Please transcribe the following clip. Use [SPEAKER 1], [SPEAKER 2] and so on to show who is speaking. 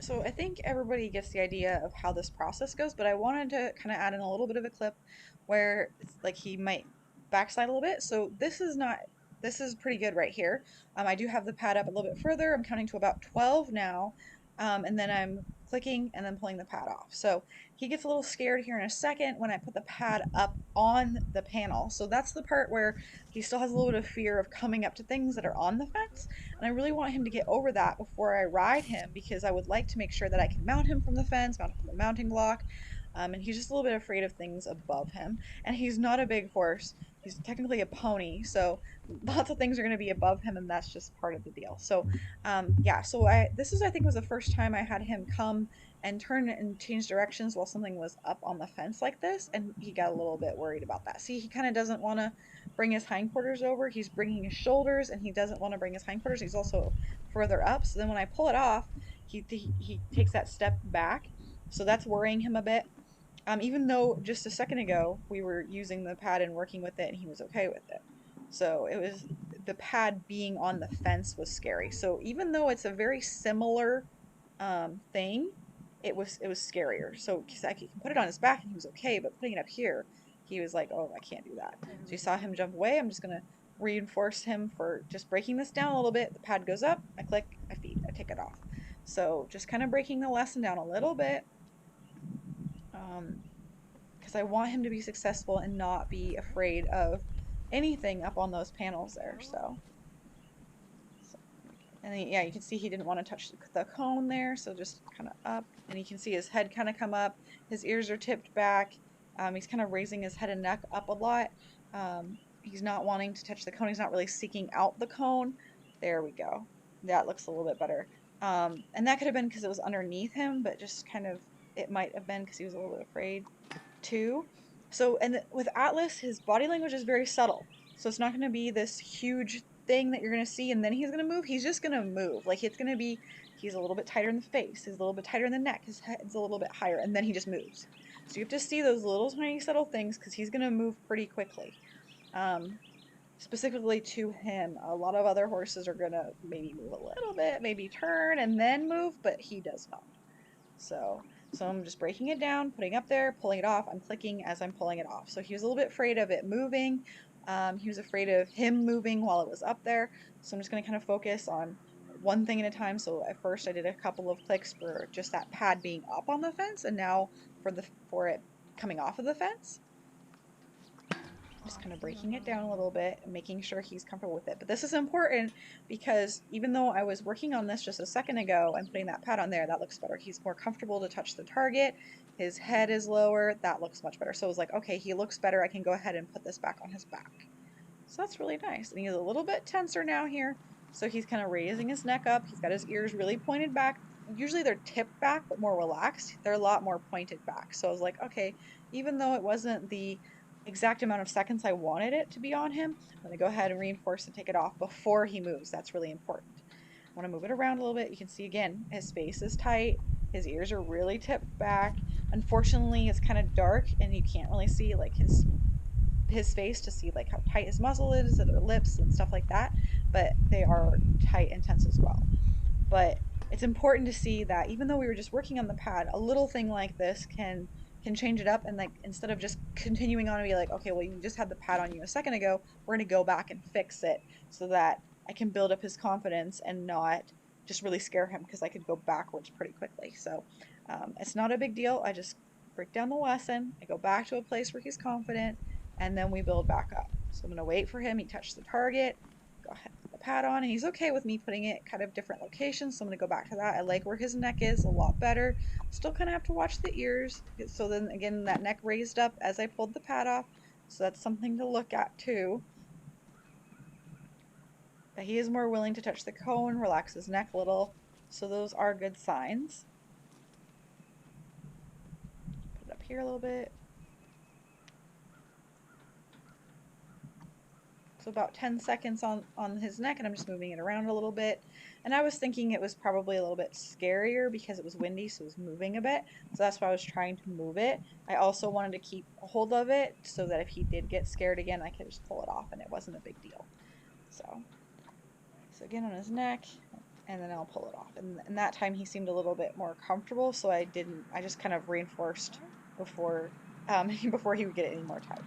[SPEAKER 1] So I think everybody gets the idea of how this process goes, but I wanted to kind of add in a little bit of a clip where it's like he might backslide a little bit. So this is not, this is pretty good right here. I do have the pad up a little bit further. I'm counting to about 12 now. And then I'm clicking and then pulling the pad off. So he gets a little scared here in a second when I put the pad up on the panel. So that's the part where he still has a little bit of fear of coming up to things that are on the fence. And I really want him to get over that before I ride him because I would like to make sure that I can mount him from the fence, mount him from the mounting block. And he's just a little bit afraid of things above him. And he's not a big horse. He's technically a pony, so lots of things are going to be above him, and that's just part of the deal. So, yeah. So this is I think was the first time I had him come and turn and change directions while something was up on the fence like this, and he got a little bit worried about that. See, he kind of doesn't want to bring his hindquarters over. He's bringing his shoulders, and he doesn't want to bring his hindquarters. He's also further up. So then when I pull it off, he takes that step back. So that's worrying him a bit. Even though just a second ago we were using the pad and working with it, and he was okay with it. So it was the pad being on the fence was scary. So even though it's a very similar thing, it was scarier. So I can put it on his back and he was okay, but putting it up here, he was like, "Oh, I can't do that." So you saw him jump away. I'm just gonna reinforce him for just breaking this down a little bit. The pad goes up, I click, I feed, I take it off. So just kind of breaking the lesson down a little bit, um, because I want him to be successful and not be afraid of anything up on those panels there. So and then, yeah, you can see he didn't want to touch the cone there, so just kind of up. And you can see his head kind of come up. His ears are tipped back. He's kind of raising his head and neck up a lot. He's not wanting to touch the cone. He's not really seeking out the cone. There we go. That looks a little bit better. And that could have been because it was underneath him, but just kind of, it might have been because he was a little bit afraid too. So, and with Atlas, his body language is very subtle. So it's not going to be this huge thing that you're going to see and then he's going to move. He's just going to move. Like it's going to be, he's a little bit tighter in the face, he's a little bit tighter in the neck, his head's a little bit higher, and then he just moves. So you have to see those little tiny subtle things because he's going to move pretty quickly. Um, Specifically to him, a lot of other horses are going to maybe move a little bit, maybe turn and then move, but he does not. So I'm just breaking it down, putting up there, pulling it off. I'm clicking as I'm pulling it off. So he was a little bit afraid of it moving. He was afraid of him moving while it was up there. So I'm just going to kind of focus on one thing at a time. So at first I did a couple of clicks for just that pad being up on the fence, and now for it coming off of the fence. Just kind of breaking it down a little bit and making sure he's comfortable with it. But this is important because even though I was working on this just a second ago and putting that pad on there, that looks better. He's more comfortable to touch the target. His head is lower. That looks much better. So I was like, okay, he looks better. I can go ahead and put this back on his back. So that's really nice. And he's a little bit tenser now here. So he's kind of raising his neck up. He's got his ears really pointed back. Usually they're tipped back, but more relaxed. They're a lot more pointed back. So I was like, okay, even though it wasn't the exact amount of seconds I wanted it to be on him, I'm going to go ahead and reinforce and take it off before he moves. That's really important. I want to move it around a little bit. You can see again, his face is tight. His ears are really tipped back. Unfortunately, it's kind of dark and you can't really see like his face to see like how tight his muzzle is, and their lips and stuff like that, but they are tight and tense as well. But it's important to see that even though we were just working on the pad, a little thing like this can change it up, and like instead of just continuing on and be like, okay, well you just had the pad on you a second ago, we're going to go back and fix it so that I can build up his confidence and not just really scare him because I could go backwards pretty quickly. So it's not a big deal. I just break down the lesson, I go back to a place where he's confident, and then we build back up. So I'm going to wait for him. He touched the target, go ahead, put the pad on, and he's okay with me putting it kind of different locations. So I'm going to go back to that. I like where his neck is a lot better. Still kind of have to watch the ears. So then again, that neck raised up as I pulled the pad off. So that's something to look at too. That he is more willing to touch the cone, relax his neck a little. So those are good signs. Put it up here a little bit. So about 10 seconds on his neck, and I'm just moving it around a little bit. And I was thinking it was probably a little bit scarier because it was windy, so it was moving a bit. So that's why I was trying to move it. I also wanted to keep a hold of it so that if he did get scared again, I could just pull it off and it wasn't a big deal. So again on his neck, and then I'll pull it off. And that time he seemed a little bit more comfortable, so I just kind of reinforced before before he would get any more tired.